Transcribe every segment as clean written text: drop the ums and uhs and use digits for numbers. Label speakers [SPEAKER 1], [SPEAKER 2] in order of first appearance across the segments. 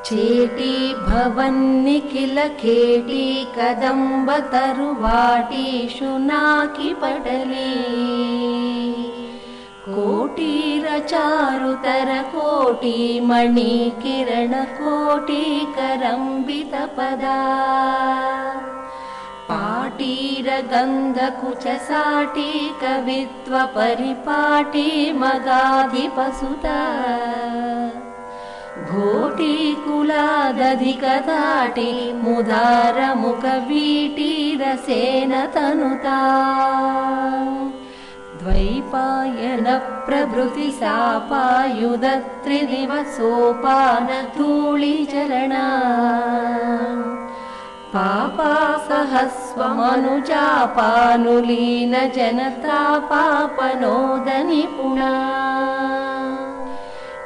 [SPEAKER 1] चेटी भवन्निखिल केटी कदम्ब तरुवाटी शुनाकी पटली कोटीर चारुतर कोटी मणि किरण कोटी करंबित पदा पाटीर गंध कुच साटी कवित्व परिपाटी मगाधिपसुता घोटी कुलादधिक दाटी मुदार मुख वीटी रसेन तनुता द्वैपायन प्रभृति सापायुध त्रिदिवसोपान धूलि चरणा पापा सहस्वमनुजापानुलीन जनता पापनोद निपुणा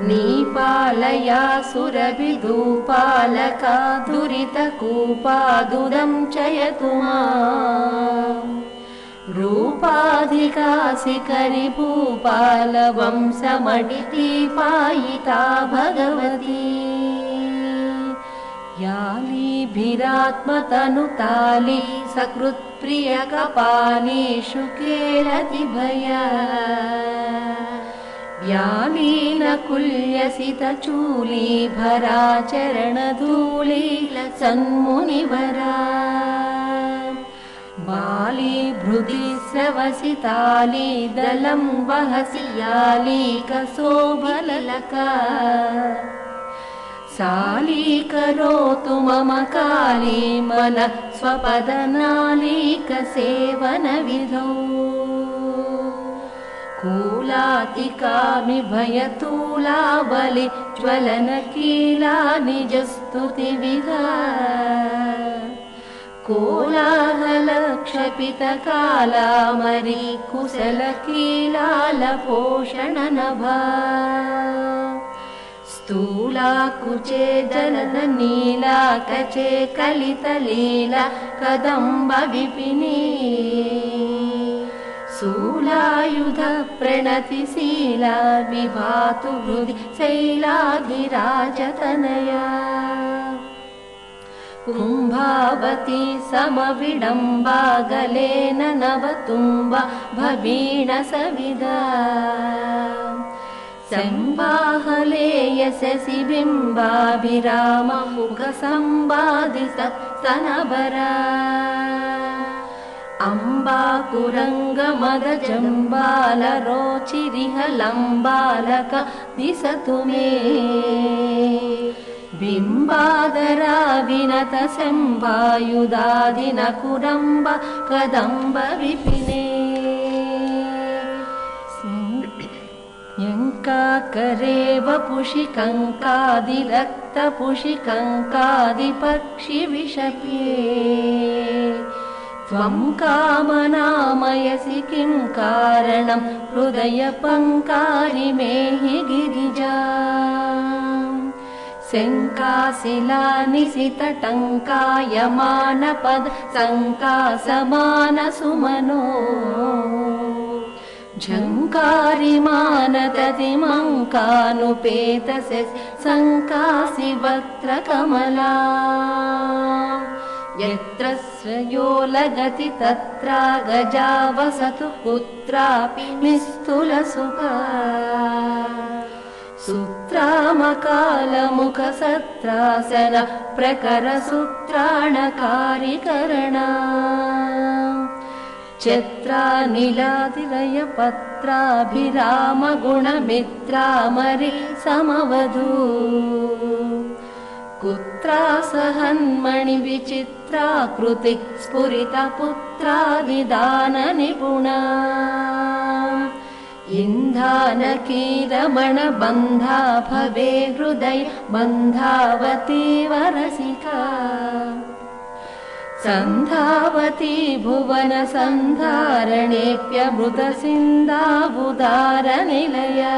[SPEAKER 1] नीपालया सुरभिधूपालका दुरितकूपादुदं चयतु माम् रूपाधिकासि करिभूपाल वंशमणिदीपायिता भगवती यालीभिरात्मतनुताली सकृत्प्रियकपालीषु केरतिभया व्यालीनकुल्यसितचूली भराचरणधूली सन्मुनिवरा बाली भृदि स्रवसिताली दलं वहसि यालीकशोभललका सालीकरोतु मम काली मनः स्वपदनालीकसेवनविधौ कूलातिकामि भयतूलाबलि ज्वलनकीला निजस्तुतिविधा कोलाहलक्षपितकालामरी कुशलकीलालपोषणनभा स्थूलाकुचे जनननीला कचे कलितलीला कदम्बविपिनी शूलायुध प्रणतिशीला विभातु हृदि शैलाधिराजतनया कुम्भावती समविडम्बा गलेन नवतुम्बा भवीण सविदा संवाहले यशसि बिम्बाभिराम मुखसंवादि सत्तनवरा अम्बाकुरङ्गमदजम्बालरोचिरिहलम्बालक दिशतु मे बिम्बादरा विनत संवायुधादिनकुरम्ब कदम्ब विपिने यङ्काकरे वपुषि कङ्कादिरक्तपुषिकङ्कादिपक्षिविषप्ये त्वं कामनामयसि किं कारणं हृदयपङ्कारि मे हि गिरिजा शङ्काशिलानिशितटङ्कायमानपद सङ्कासमानसुमनो झङ्कारिमानदतिमङ्कानुपेतस्य शङ्कासि वक्त्रकमला यत्र श्रयो लगति तत्रा गजा वसतु पुत्रापि निस्तुलसुखा सूत्रामकालमुखसत्रासन प्रकरसूत्राणकारिकरणा चत्रानिलातिलयपत्राभिरामगुणमित्रामरि समवधू कुत्रा सहन्मणि विचित्राकृति स्फुरितपुत्रादिदाननिपुणा इन्धानकीरमणबन्धा भवे हृदय बन्धावती वरसिका सन्धावती भुवन सन्धारणेऽप्यमृतसिन्धावुदारनिलया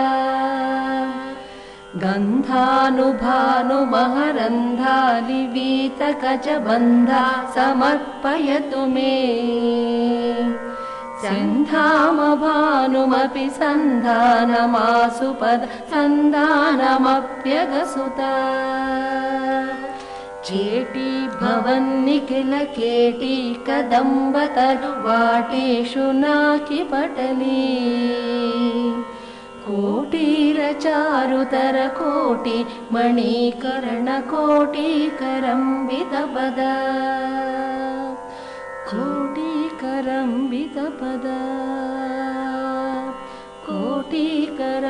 [SPEAKER 1] गन्धानुभानुमहरन्धालिवीतकचबन्धा समर्पयतु मे सन्धामभानुमपि सन्धानमासुपद सन्धानमप्यगसुता चेटी भवन्निखिल केटी कदम्बतरुवाटेषु नाकिपटली कोटिरचारुतर कोटि मणिकर्णकोटिकरम्बितपद कोटिकरम्बितपद कोटिकरम्बितपद